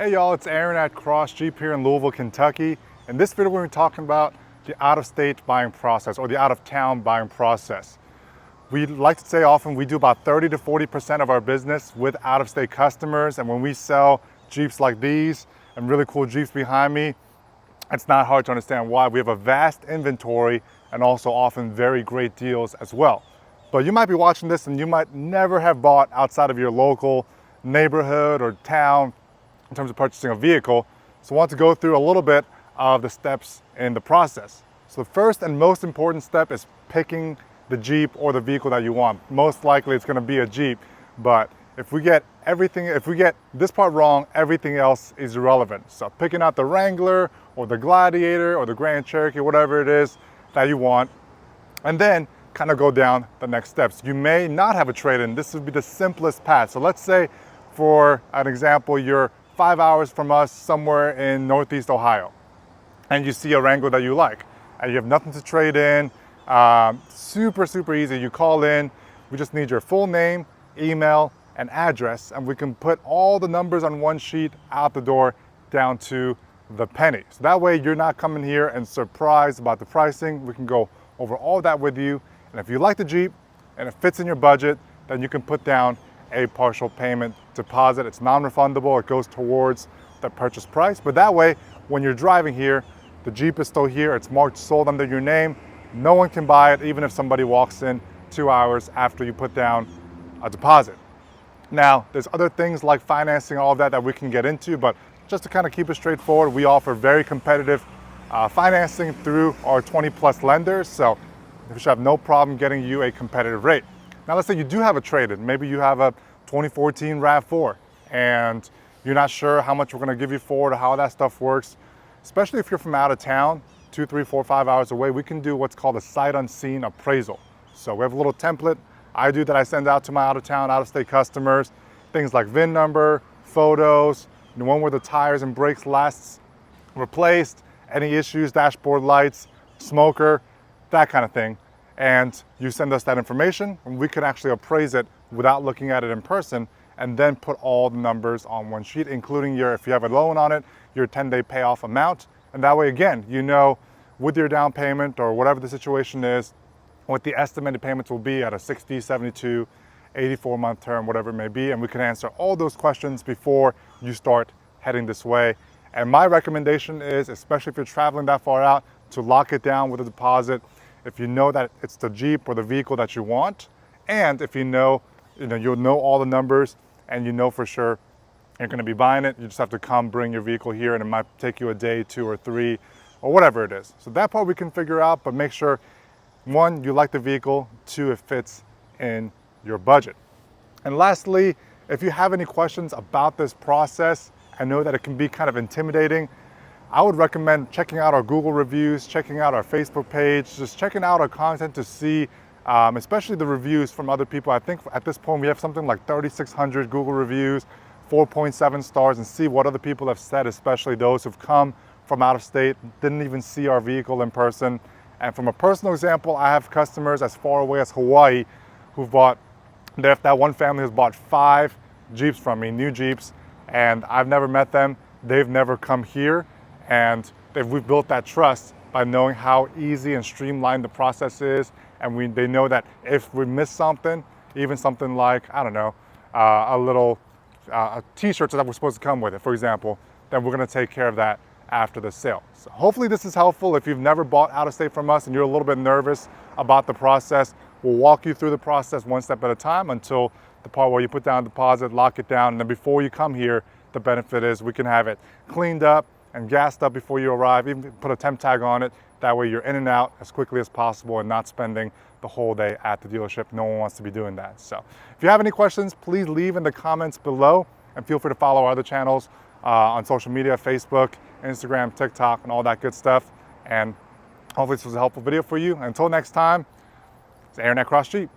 Hey y'all, it's Aaron at Cross Jeep here in Louisville, Kentucky. In this video, we're talking about the out-of-state buying process or the out-of-town buying process. We like to say often we do about 30 to 40% of our business with out-of-state customers. And when we sell Jeeps like these and really cool Jeeps behind me, it's not hard to understand why. We have a vast inventory and also often very great deals as well. But you might be watching this and you might never have bought outside of your local neighborhood or town in terms of purchasing a vehicle. So I want to go through a little bit of the steps in the process. So the first and most important step is picking the Jeep or the vehicle that you want. Most likely it's going to be a Jeep, but if we get this part wrong, everything else is irrelevant. So picking out the Wrangler or the Gladiator or the Grand Cherokee, whatever it is that you want, and then kind of go down the next steps. You may not have a trade-in. This would be the simplest path. So let's say, for an example, you're 5 hours from us somewhere in Northeast Ohio, and you see a Wrangler that you like, and you have nothing to trade in. Super easy. You call in. We just need your full name, email, and address, and we can put all the numbers on one sheet out the door down to the penny. So that way you're not coming here and surprised about the pricing. We can go over all that with you, and if you like the Jeep and it fits in your budget, then you can put down a partial payment deposit. It's non-refundable. It goes towards the purchase price. But that way, when you're driving here, the Jeep is still here. It's marked sold under your name. No one can buy it, even if somebody walks in 2 hours after you put down a deposit. Now, there's other things like financing, all of that we can get into, but just to kind of keep it straightforward, we offer very competitive financing through our 20+ lenders. So we should have no problem getting you a competitive rate. Now, let's say you do have a trade-in. Maybe you have a 2014 RAV4 and you're not sure how much we're going to give you for it or how that stuff works. Especially if you're from out of town, 2, 3, 4, 5 hours away, we can do what's called a sight unseen appraisal. So we have a little template that I send out to my out-of-town, out-of-state customers. Things like VIN number, photos, the one where the tires and brakes last replaced, any issues, dashboard lights, smoker, that kind of thing. And you send us that information and we can actually appraise it without looking at it in person, and then put all the numbers on one sheet, including if you have a loan on it, your 10-day payoff amount. And that way, again, you know with your down payment or whatever the situation is, what the estimated payments will be at a 60, 72, 84-month term, whatever it may be. And we can answer all those questions before you start heading this way. And my recommendation is, especially if you're traveling that far out, to lock it down with a deposit. If you know that it's the Jeep or the vehicle that you want, and if you'll know all the numbers and you know for sure you're going to be buying it, you just have to come bring your vehicle here, and it might take you a day, 2 or 3, or whatever it is. So that part we can figure out, but make sure, 1, you like the vehicle, 2, it fits in your budget. And lastly, if you have any questions about this process, I know that it can be kind of intimidating. I would recommend checking out our Google reviews, checking out our Facebook page, just checking out our content to see, especially the reviews from other people. I think at this point we have something like 3,600 Google reviews, 4.7 stars, and see what other people have said, especially those who've come from out of state, didn't even see our vehicle in person. And from a personal example, I have customers as far away as Hawaii who've bought, that one family has bought 5 Jeeps from me, new Jeeps, and I've never met them. They've never come here. And we've built that trust by knowing how easy and streamlined the process is. And they know that if we miss something, even something like, I don't know, a t-shirt that we're supposed to come with it, for example, then we're going to take care of that after the sale. So hopefully this is helpful. If you've never bought out of state from us and you're a little bit nervous about the process, we'll walk you through the process one step at a time until the part where you put down a deposit, lock it down, and then before you come here, the benefit is we can have it cleaned up and gassed up before you arrive, even put a temp tag on it. That way you're in and out as quickly as possible and not spending the whole day at the dealership. No one wants to be doing that. So if you have any questions, please leave in the comments below, and feel free to follow our other channels on social media, Facebook, Instagram, TikTok, and all that good stuff. And hopefully this was a helpful video for you. Until next time, it's Aaron at Cross Jeep.